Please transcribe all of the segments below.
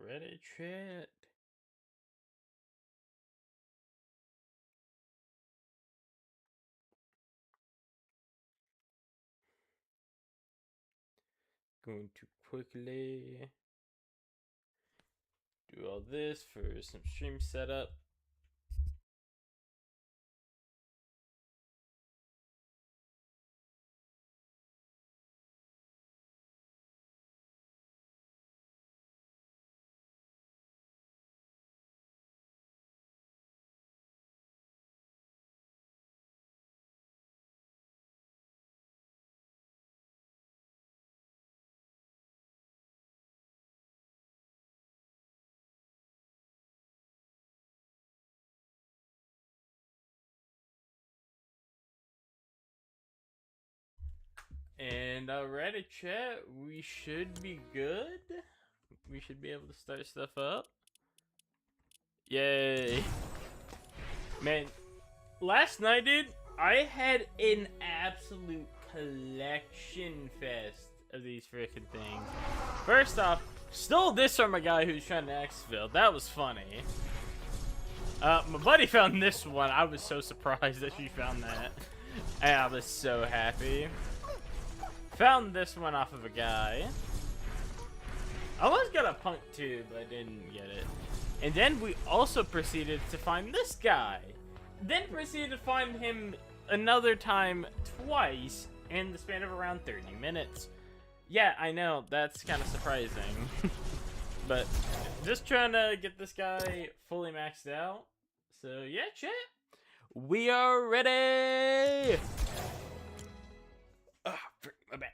Reddit chat. Going to quickly do all this for some stream setup. And Reddit chat, we should be good. We should be able to start stuff up. Yay. Man, last night, dude, I had an absolute collection fest of these freaking things. First off, stole this from a guy who's trying to exfil. That was funny. My buddy found this one. I was so surprised that she found that. And I was so happy. Found this one off of a guy. I almost got a punk too, but I didn't get it. And then we also proceeded to find this guy. Then proceeded to find him another time twice in the span of around 30 minutes. Yeah, I know, that's kind of surprising. But just trying to get this guy fully maxed out. So yeah, chat. We are ready! Oh, my bad.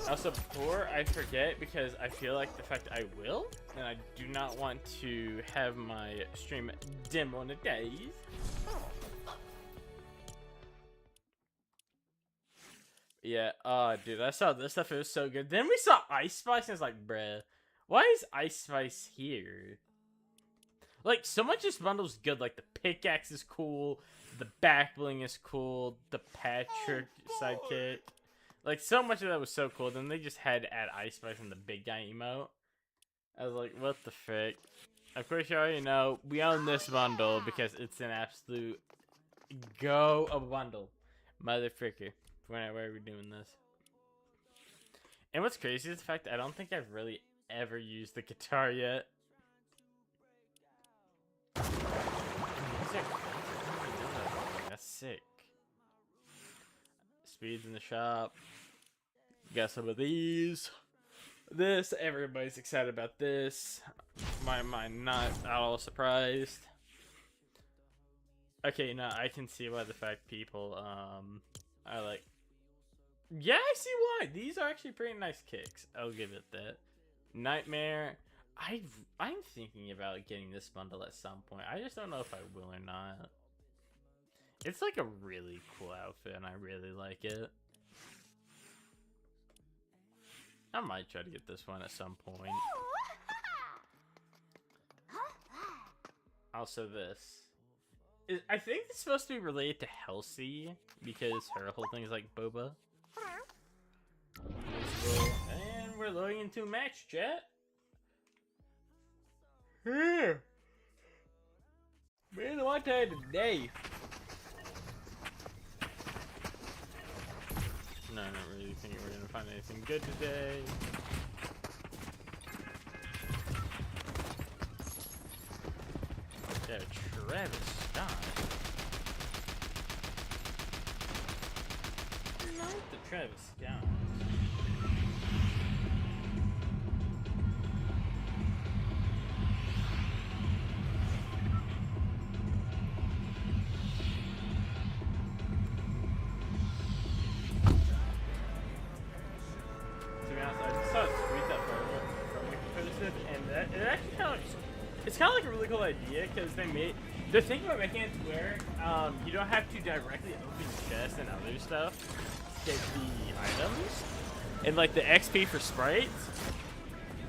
Also, before I forget, because I feel like the fact I will, and I do not want to have my stream demonetized. Yeah, dude, I saw this stuff, it was so good. Then we saw Ice Spice, and it's like, bruh, why is Ice Spice here? Like, so much of this bundle's good, like, the pickaxe is cool, the back bling is cool, the Patrick sidekick. Like, so much of that was so cool. Then they just had to add Ice Spice from the big guy emote. I was like, what the frick? Of course, you already know, we own this bundle because it's an absolute go of a bundle. Motherfricker. Why are we doing this? And what's crazy is the fact that I don't think I've really ever used the guitar yet. That's sick. Speeds in the shop. Got some of these. This, everybody's excited about this. My mind not at all surprised. Okay, now I can see why the fact people are like, yeah, I see why. These are actually pretty nice kicks. I'll give it that. Nightmare. I'm thinking about getting this bundle at some point. I just don't know if I will or not. It's like a really cool outfit, and I really like it. I might try to get this one at some point. Also this. I think it's supposed to be related to Halsey, because her whole thing is like boba. And we're loading into match, chat. Here. Man, what time today? No, I don't really think we're gonna find anything good today. Yeah, Travis Scott. Not the Travis Scott. It's kind of like a really cool idea because they're thinking about making it to where you don't have to directly open chests and other stuff to get the items and like the XP for sprites.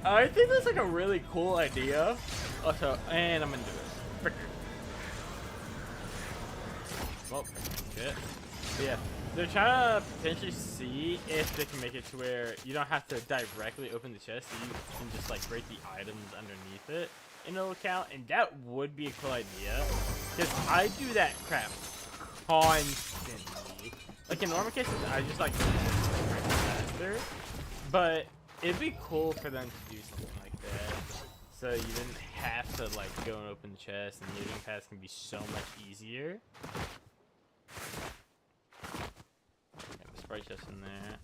I think that's like a really cool idea. Also, and I'm gonna do it. Fricker. Well, shit. But yeah, they're trying to potentially see if they can make it to where you don't have to directly open the chest, so you can just like break the items underneath it in it'll count, and that would be a cool idea. Because I do that crap constantly. Like in normal cases, I just like faster, but it'd be cool for them to do something like that, so you didn't have to like go and open the chest, and looting paths can be so much easier. Got the Sprite chest in there.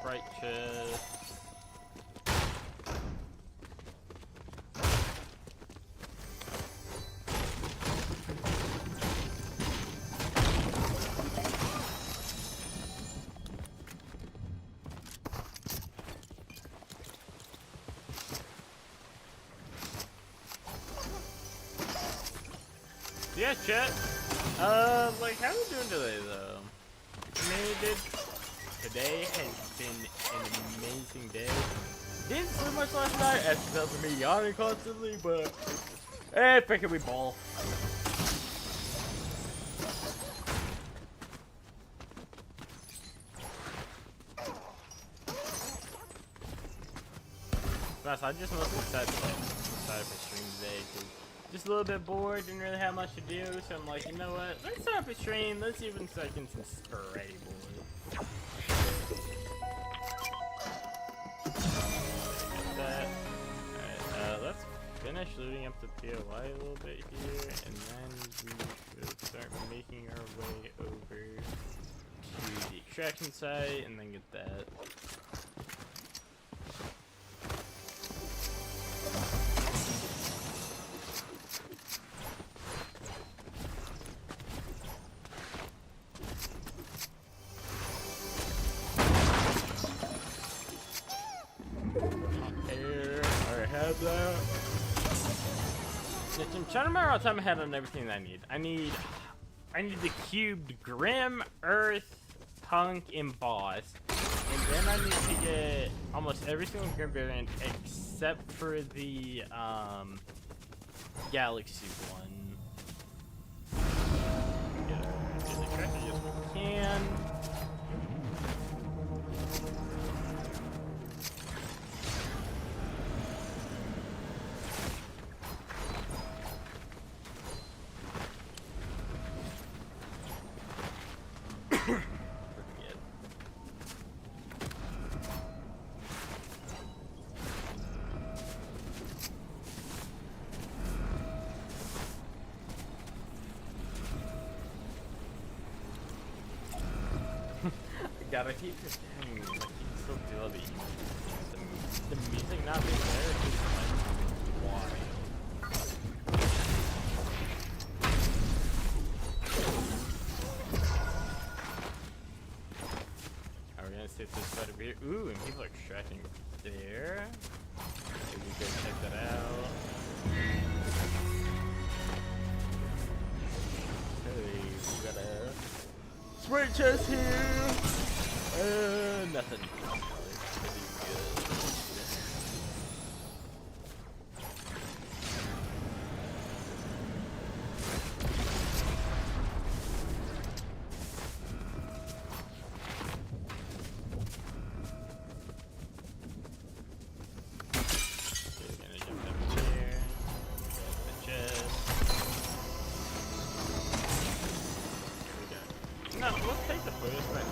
Sprite chest. Yeah, chat. Like, how are we doing today, though? I mean, today has been an amazing day. Didn't sleep much last night as a result of me yawning constantly, but freaking we ball. Plus, I just mostly decided for stream today because just a little bit bored, didn't really have much to do, so I'm like, you know what? Let's start up a stream. Let's even start getting some Sprite, boys. Alright, let's finish looting up the POI a little bit here, and then we should start making our way over to the extraction site, and then get that. I'm trying to remember all the time I had on everything that I need. I need the cubed Grim, Earth, Punk, and Boss. And then I need to get almost every single Grim variant except for the Galaxy one. Get the treasure as we can. Gotta keep your thing, like, you can still do all the music not being there is like wild. Are we gonna sit this side over here? Ooh, and people are extracting there. Maybe we go check that out. Hey, we got a Sprite chest here. Nothing. No, let's take the first right.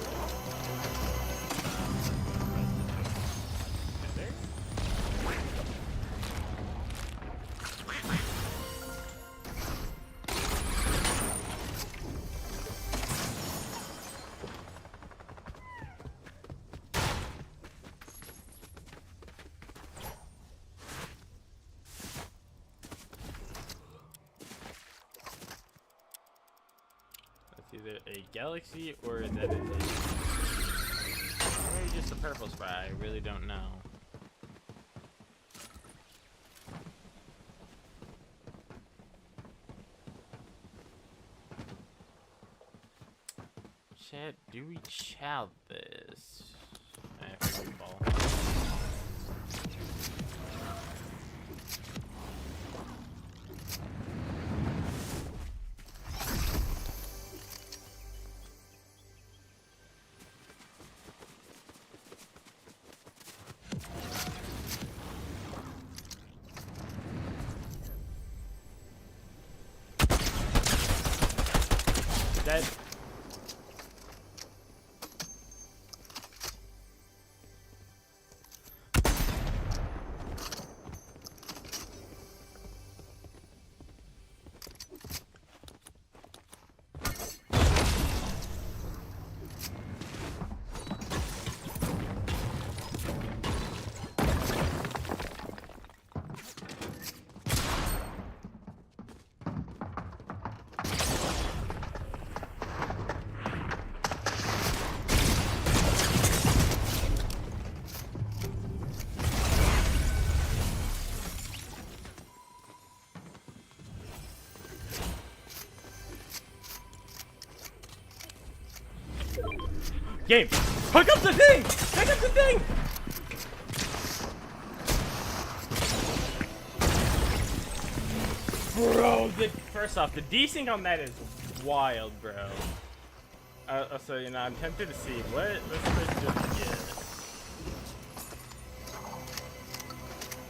either a galaxy or that it is maybe just a purple Sprite. I really don't know. Chat, do we chow this? I forget ball. Dead. Game! Hook up the thing! Hook up the thing! Bro, first off, the desync on that is wild, bro. So, you know, I'm tempted to see what's this just get.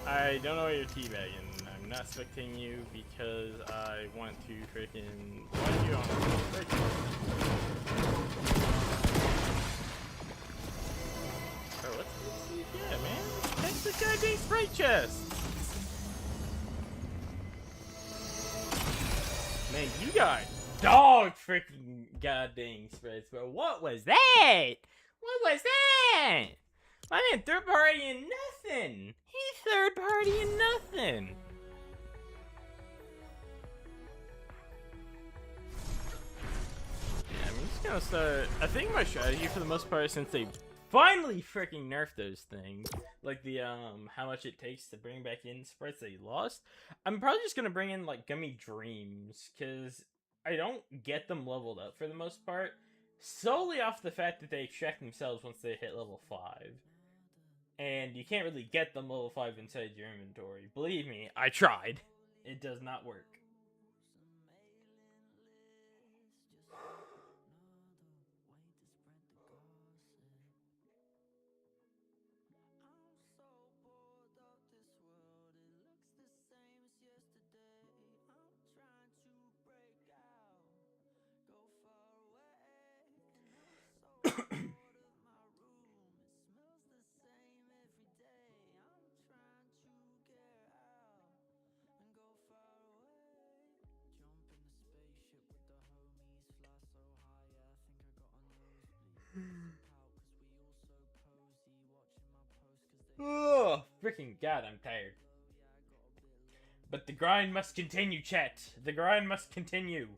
I don't know why you're teabagging. I'm not spectating you because I want to freaking watch you on the yeah, man. That's the goddamn Sprite chest. Man, you got dog freaking goddamn spreads, bro. What was that? What was that? My man third party and nothing. He third party and nothing. Yeah, I'm just gonna start. I think my strategy for the most part, since they finally freaking nerfed those things, like the how much it takes to bring back in sprites that you lost, I'm probably just gonna bring in like Gummy Dreams, because I don't get them leveled up for the most part, solely off the fact that they extract themselves once they hit level 5. And you can't really get them level 5 inside your inventory. Believe me, I tried. It does not work. Oh, freaking God, I'm tired. But the grind must continue, chat. The grind must continue.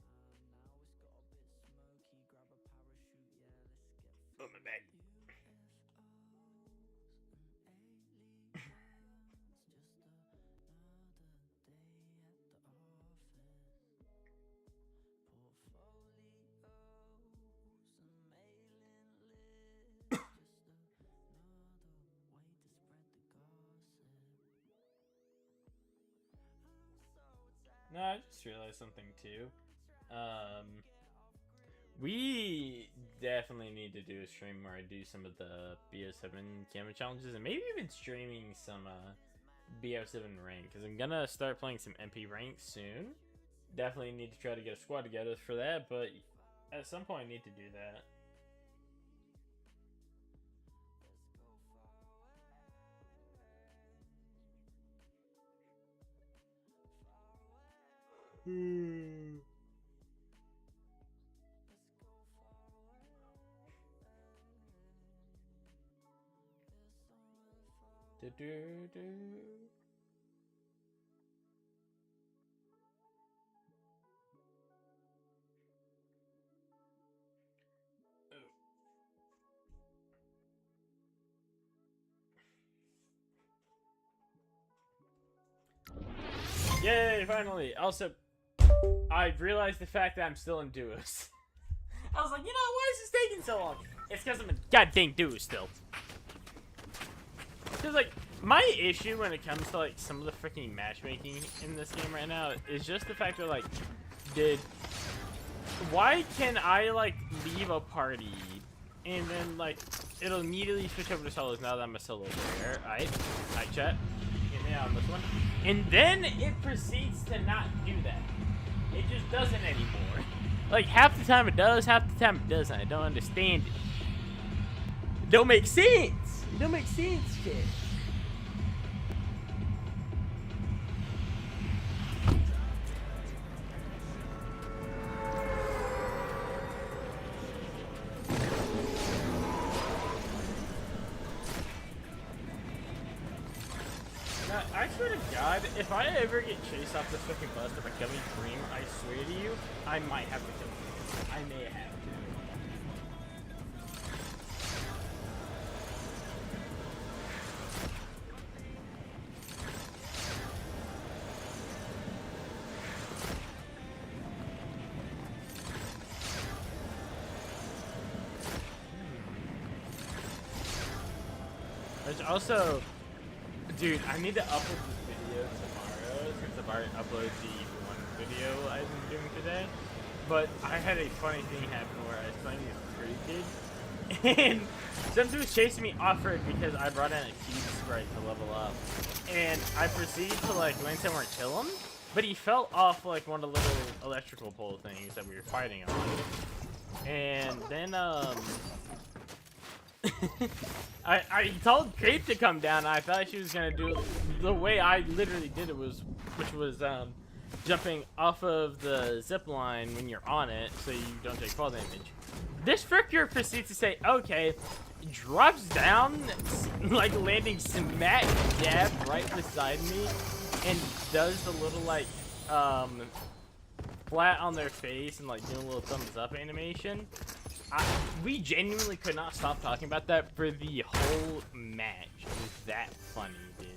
Oh, my back. No, I just realized something too. We definitely need to do a stream where I do some of the BO7 camera challenges, and maybe even streaming some BO7 rank, because I'm gonna start playing some MP rank soon. Definitely need to try to get a squad together for that, but at some point I need to do that. Yay, finally. Also, I realized the fact that I'm still in duos. I was like, you know, why is this taking so long? It's because I'm in goddamn duos still. Because, like, my issue when it comes to, like, some of the freaking matchmaking in this game right now is just the fact that, like, why can I, like, leave a party and then, like, it'll immediately switch over to solos now that I'm a solo player, right? Alright, chat. Get me out on this one. And then it proceeds to not do that. It just doesn't anymore. Like, half the time it does, half the time it doesn't. I don't understand it. It don't make sense. It don't make sense, kid. Now, I swear to God, if I ever get chased off this fucking bus with a gummy cream, I swear to you, I might have to kill you. I may have to. Which also, dude, I need to upload this video tomorrow since I've already uploaded the one video I've been doing today. But I had a funny thing happen where I was playing this Sprite kid, and somebody was chasing me off-road because I brought in a cube Sprite to level up. And I proceeded to, like, land somewhere and kill him, but he fell off, like, one of the little electrical pole things that we were fighting on. And then, I told Grape to come down. I thought she was gonna do it the way I literally did it, which was jumping off of the zip line when you're on it, so you don't take fall damage. This fricker proceeds to say, "Okay," drops down, like landing smack dab right beside me, and does the little like flat on their face and like doing a little thumbs up animation. We genuinely could not stop talking about that for the whole match. It was that funny, dude.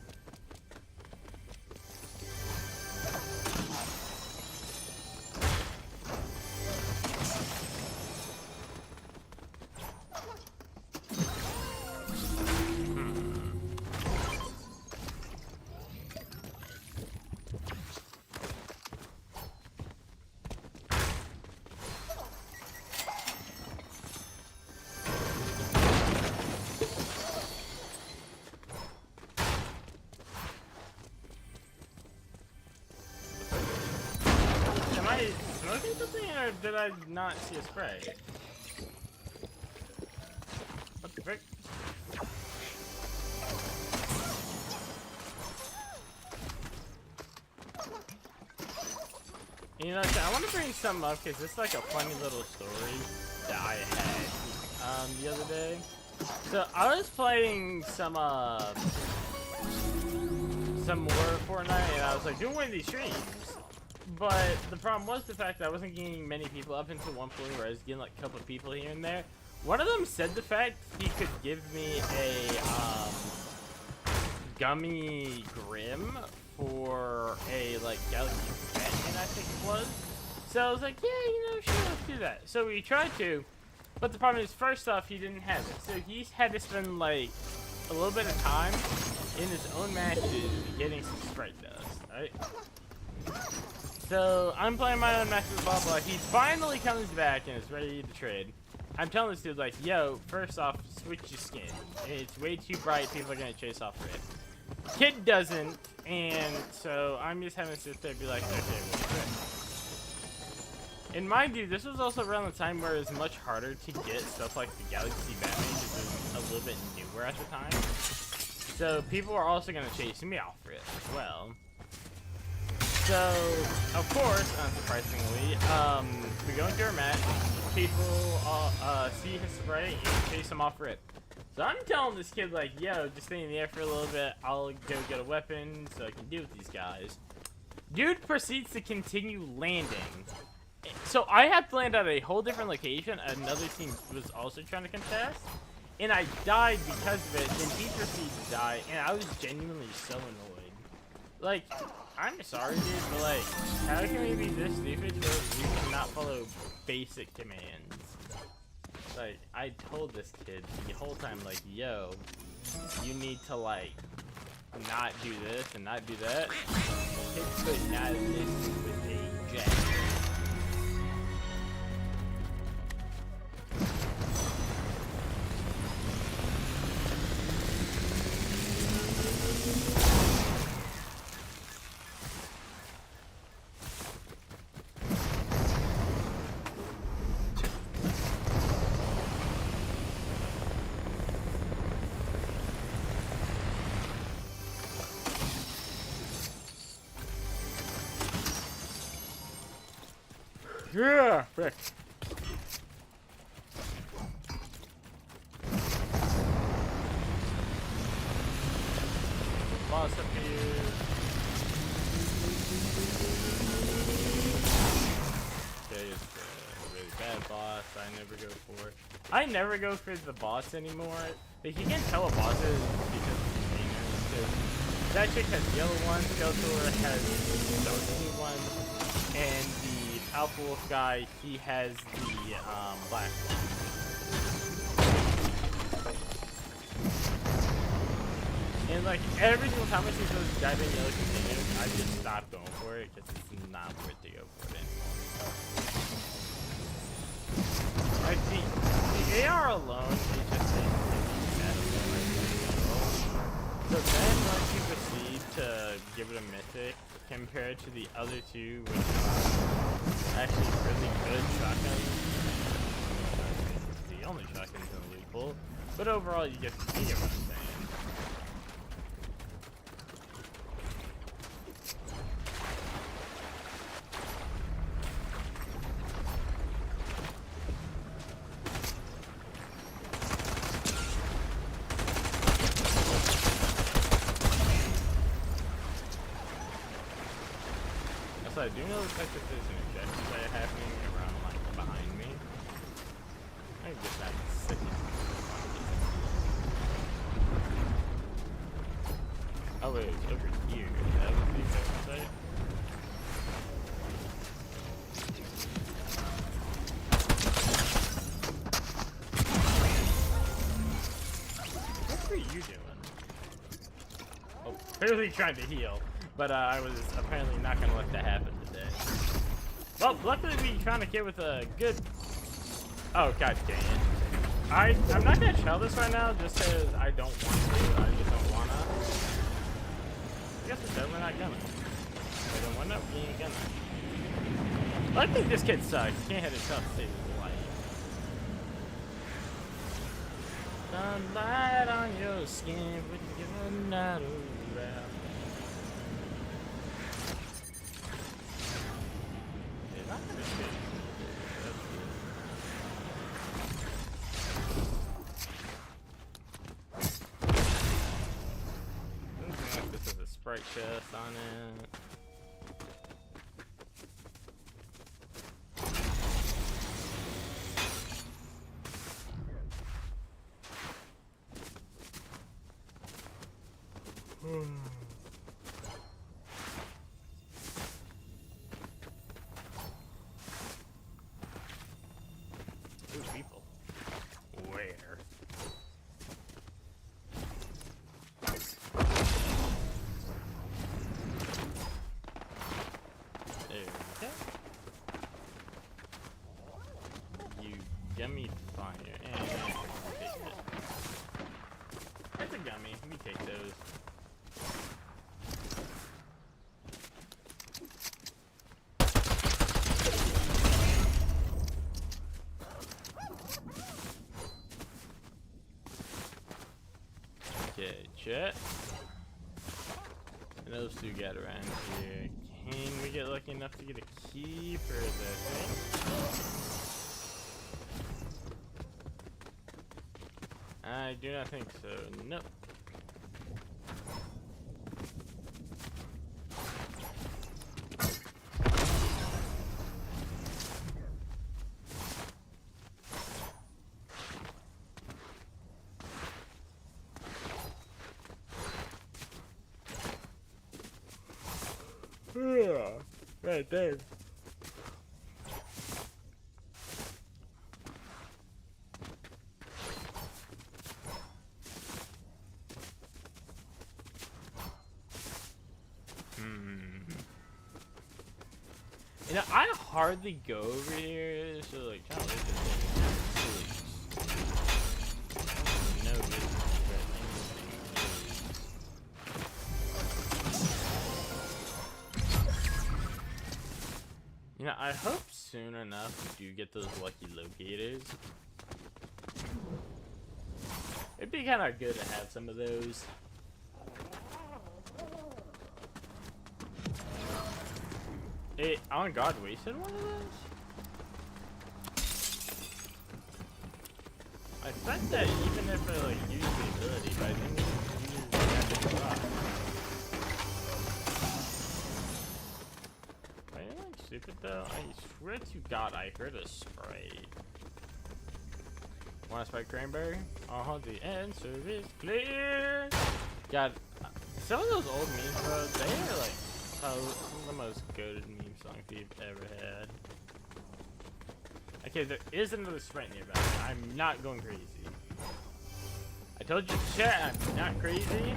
Am I smoking something, or did I not see a spray? What the frick? You know, I want to bring something up because it's like a funny little story that I had the other day. So I was playing some more Fortnite, and I was like doing one of these streams. But the problem was the fact that I wasn't getting many people up until one point where I was getting like a couple of people here and there. One of them said the fact he could give me a gummy grim for a like Galaxy Companion, I think it was. So I was like, yeah, you know, sure, let's do that. So we tried to, but the problem is, first off, he didn't have it. So he had to spend like a little bit of time in his own matches getting some Sprite dust, right? So I'm playing my own matches, blah blah. He finally comes back and is ready to trade. I'm telling this dude like, yo, first off, switch your skin. It's way too bright. People are gonna chase off red. Kid doesn't, and so I'm just having to sit there and be like, okay, what's red? And mind you, this was also around the time where it was much harder to get stuff like the Galaxy Batman because it was a little bit newer at the time. So people are also gonna chase me off for it as well. So, of course, unsurprisingly, we go into our match, people see his Sprite and chase him off for it. So I'm telling this kid, like, yo, just stay in the air for a little bit, I'll go get a weapon so I can deal with these guys. Dude proceeds to continue landing. So I have to land at a whole different location, another team was also trying to contest, and I died because of it, and he proceeded to die, and I was genuinely so annoyed. Like, I'm sorry, dude, but like, how can we be this stupid where we cannot follow basic commands? Like, I told this kid the whole time, like, yo, you need to like not do this and not do that. Kid could not listen with a jack. Yeah, frick. Boss up here. Okay, it's a really bad boss. I never go for the boss anymore. Like, you can tell a boss is because of the containers. That chick has yellow ones, Skeletor has those blue ones, and the Alpha Wolf guy, he has the black one. And like every single time I see those goddamn yellow containers, I just stop going for it because it's not worth to go for it anymore. Like the AR alone is just so then once you proceed to give it a mythic, compared to the other two, which are actually really good shotguns. It's the only shotguns in the loot pool, but overall you get what I'm saying. So I do know looks like there's an objective that are happening around like behind me. I can get that second. Oh wait, it's over here. That was the objective site. What were you doing? Oh, clearly trying to heal. But I was apparently not going to let that happen today. Well, luckily we found a kid with a good... Oh, god dang it. I'm not going to shell this right now just because I don't want to. I just don't want to. I guess we're definitely not gonna. I don't want to. We ain't gonna. I think this kid sucks. He can't hit himself to save his life. Sunlight on your skin when you're not around. This has a Sprite chest on it. People. Where? There we go. You gummy fire. And take it. That's a gummy. Let me take those. Okay, chat. And those two got around here. Can we get lucky enough to get a key for the thing? I do not think so. Nope. damn. You know, I hardly go over here, so like, kind of like no reason for anything. You know, I hope soon enough we do get those lucky locators. It'd be kind of good to have some of those. Hey, on God, wasted one of those? I thought that even if I like use the ability, but I think it's used as a rock. Am I like stupid though? I swear to God, I heard a Sprite. Want a Sprite cranberry? The answer is clear. God, some of those old memes, bro, they are like some of the most goated meme songs we've ever had. Okay, there is another Sprite nearby. I'm not going crazy. I told you, chat, I'm not crazy.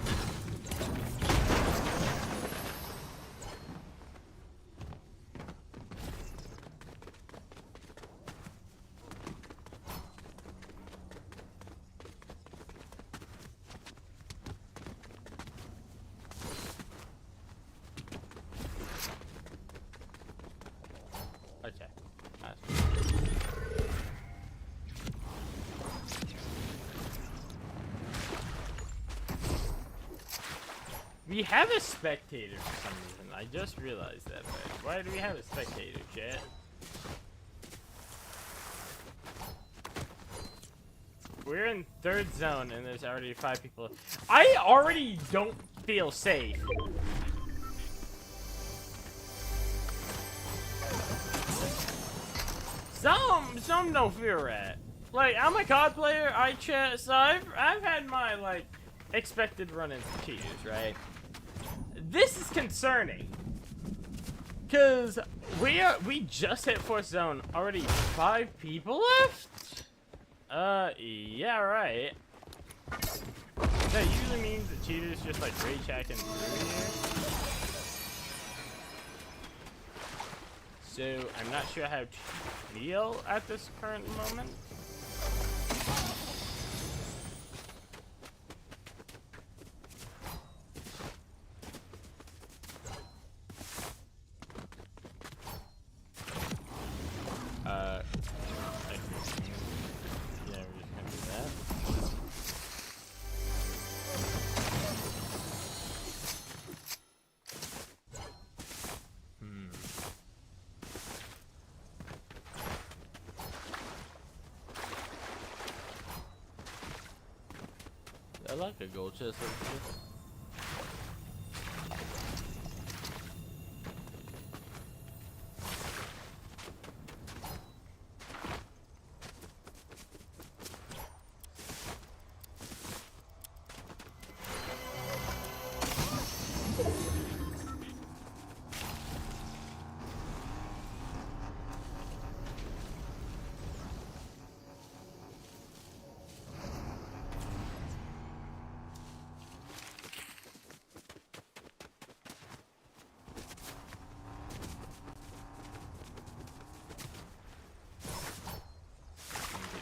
Okay. We have a spectator for some reason. I just realized that. But why do we have a spectator, chat? We're in third zone and there's already 5 people. I already don't feel safe. Some don't feel right. Like, I'm a COD player, so I've had my, like, expected run-ins with cheaters, right? This is concerning. Cause we just hit 4th zone, already 5 people left? Yeah, right. That usually means that cheaters just like rage hacking through here. So I'm not sure how to feel at this current moment. Yeah, we're just gonna do that. I like a gold chest over here.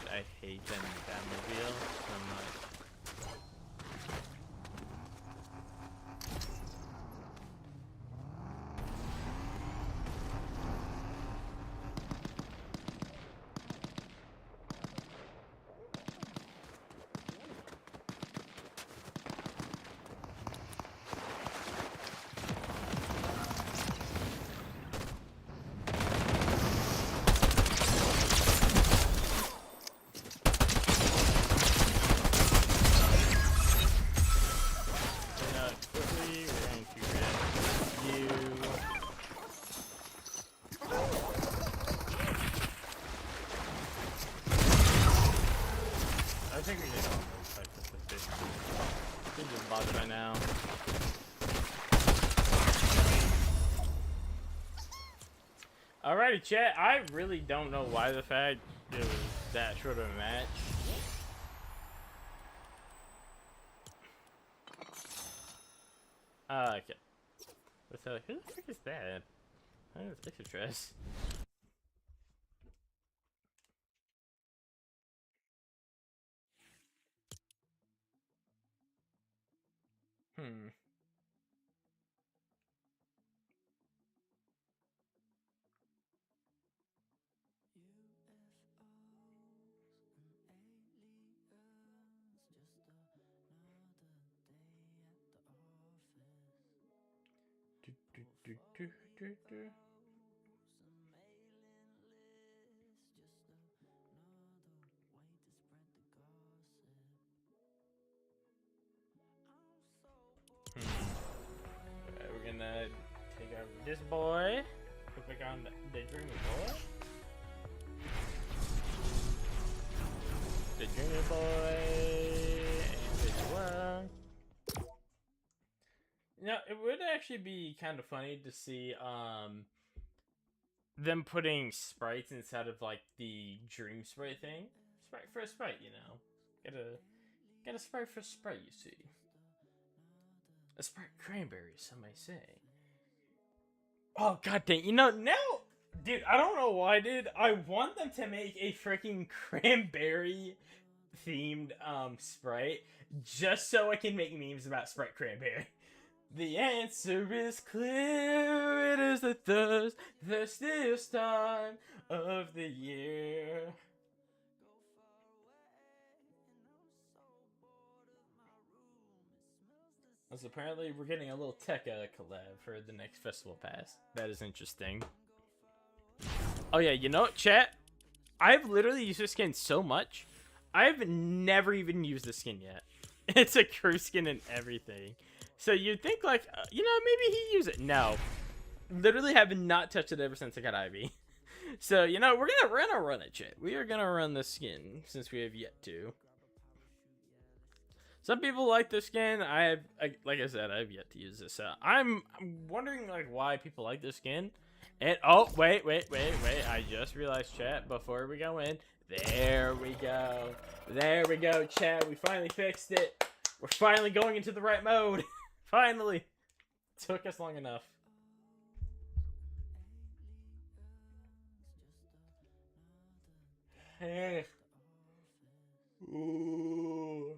I hate that Batmobile so much. I think we just don't fight this fish. He's just bots right now. Alrighty, chat. I really don't know why the fact it was that short of a match. Okay. So, who the frick is that? I think it's Extra Dress. Hmm. Do. Alright, we're gonna take over this boy. Put back on the Dreamy Boy. The Dreamy Boy. And the one. Now, it would actually be kind of funny to see them putting sprites inside of like the Dream Sprite thing. Sprite for a Sprite, you know. Get a Sprite for a Sprite, you see. A Sprite cranberry, some may say. Oh god dang, you know, now dude, I don't know why, dude. I want them to make a freaking cranberry themed Sprite just so I can make memes about Sprite cranberry. The answer is clear. It is the thirstiest time of the year. So apparently we're getting a little tech collab for the next festival pass. That is interesting. Oh yeah, you know what, chat? I've literally used this skin so much. I've never even used this skin yet. It's a crew skin and everything. So you'd think like, you know, maybe he used it. No. Literally have not touched it ever since I got Ivy. So, you know, we're gonna run it, chat. We are gonna run this skin since we have yet to. Some people like this skin. Like I said, I've yet to use this. I'm wondering like why people like this skin. And oh wait! I just realized, chat. Before we go in, there we go, chat. We finally fixed it. We're finally going into the right mode. Finally, took us long enough. Hey. Ooh.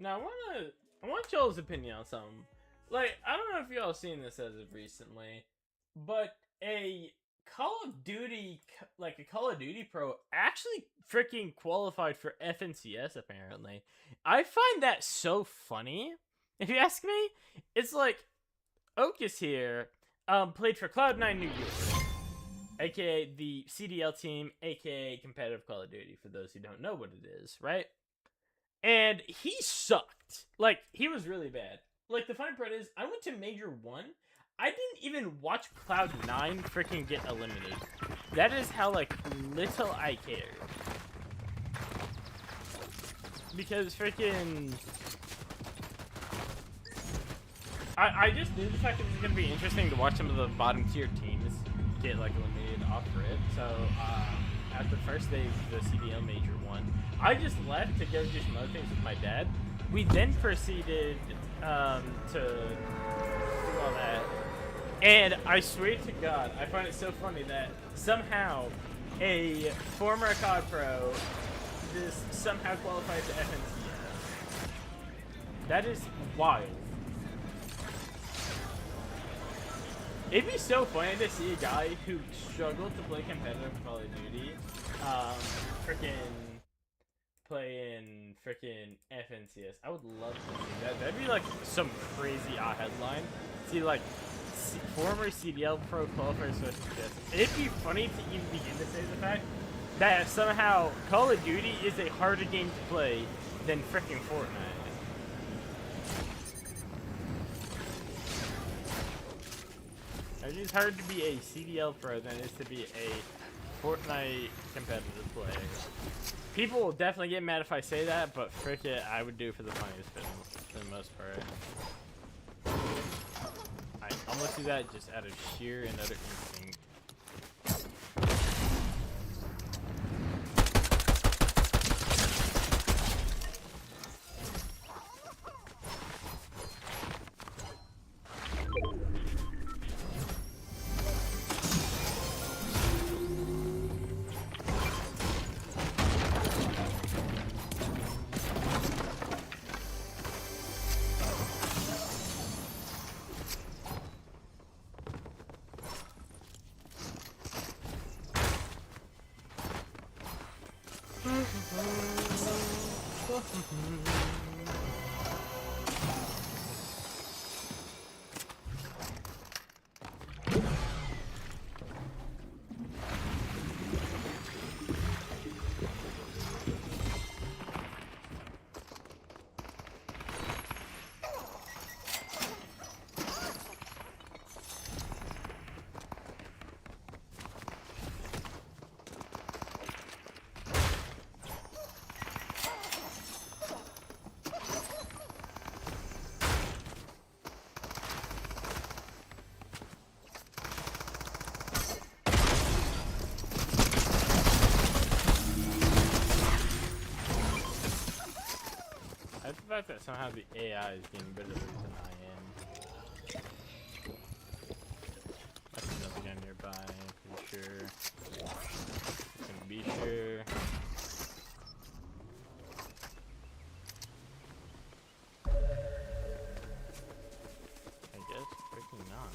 Now I want y'all's opinion on something. Like, I don't know if y'all seen this as of recently, but a Call of Duty, like a Call of Duty Pro, actually freaking qualified for FNCS. Apparently, I find that so funny. If you ask me, it's like Okus here, played for Cloud9 New York, aka the CDL team, aka competitive Call of Duty. For those who don't know what it is, right? And he sucked. Like, he was really bad. Like, the funny part is, I went to Major 1. I didn't even watch Cloud9 freaking get eliminated. That is how, like, little I cared. Because freaking I just knew the fact that it was gonna be interesting to watch some of the bottom tier teams get like eliminated off rip. So at the first day the CDL major won, I just left to go do some other things with my dad. We then proceeded to do all that, and I swear to God, I find it so funny that somehow a former COD pro just somehow qualified to FNCS. That is wild. It'd be so funny to see a guy who struggled to play competitive Call of Duty, freaking playing freaking FNCS. I would love to see that. That'd be like some crazy headline. See like former CDL pro qualifiers for FNCS. It'd be funny to even begin to say the fact that somehow Call of Duty is a harder game to play than freaking Fortnite. It's hard to be a CDL pro than it is to be a Fortnite competitive player. People will definitely get mad if I say that, but frick it, I would do it for the funniest bit for the most part. I almost do that just out of sheer and utter instinct. The fact that somehow the AI is getting better than I am. That's another guy nearby, I'm pretty sure. Can be sure. I guess freaking not.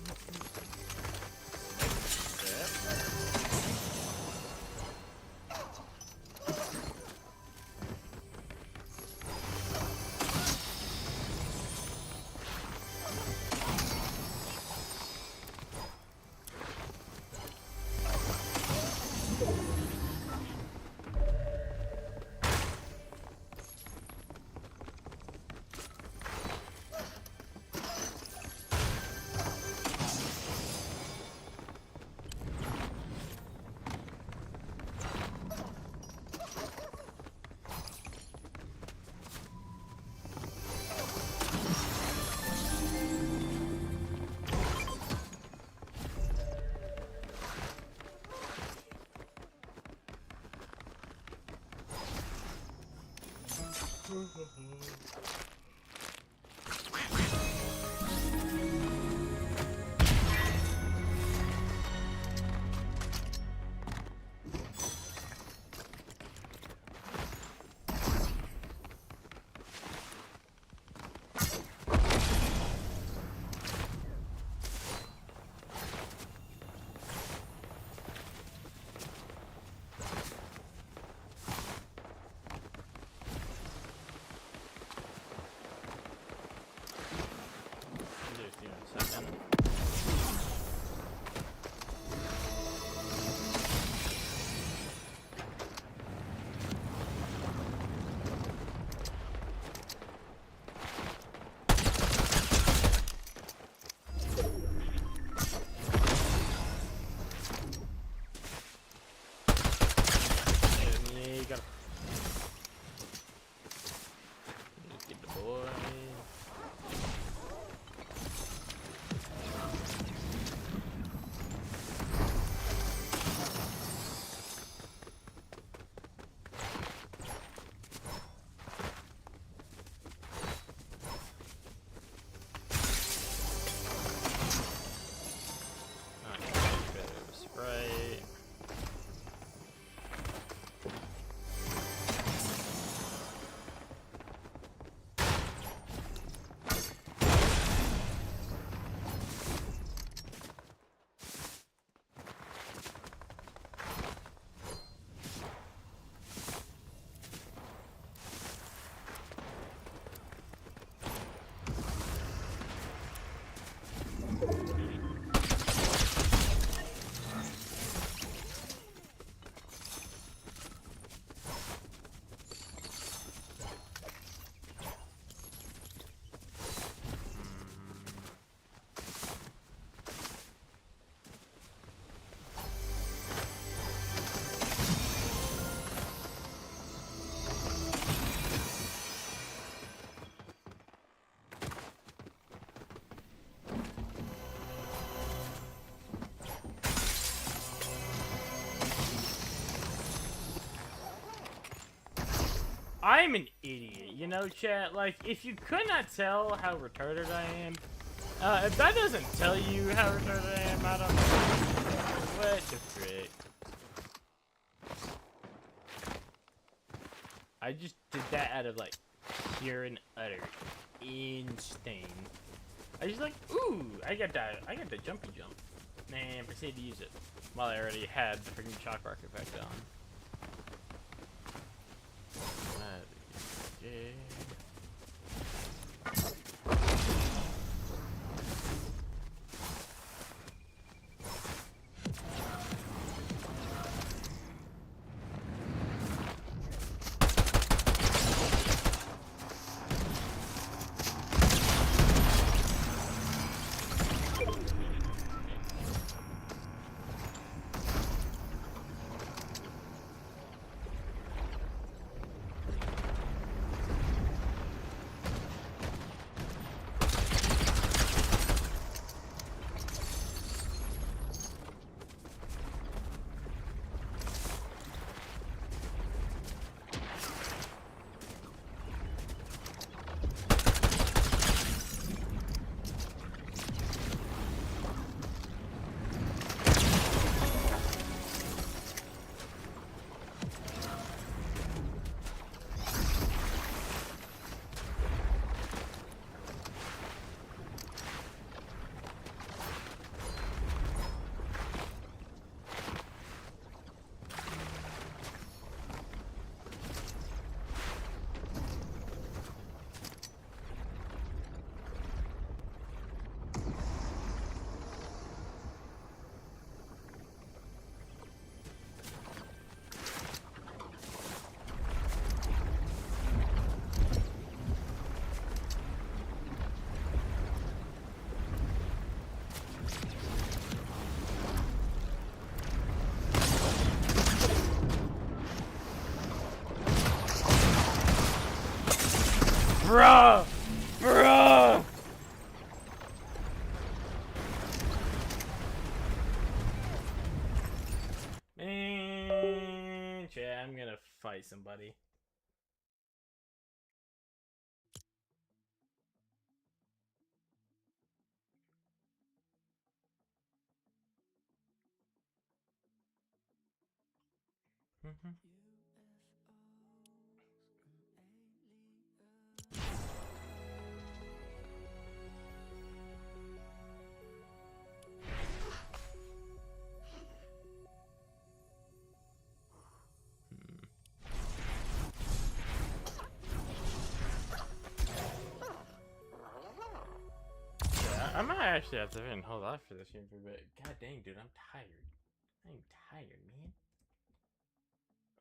I'm an idiot, you know, chat? Like, if you could not tell how retarded I am, if that doesn't tell you how retarded I am, I don't know. What the frick? I just did that out of, like, pure and utter instinct. I just like, ooh, I got the jumpy jump. And proceeded to use it. While I already had the freaking shock rock effect on. Yeah. Bruh! Bruh! Man, chat, I'm gonna fight somebody. I might actually have to hold off for this game for a bit. God dang, dude, I'm tired. I'm tired, man.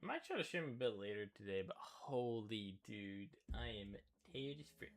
I might try to stream a bit later today, but holy dude, I am tired as frick.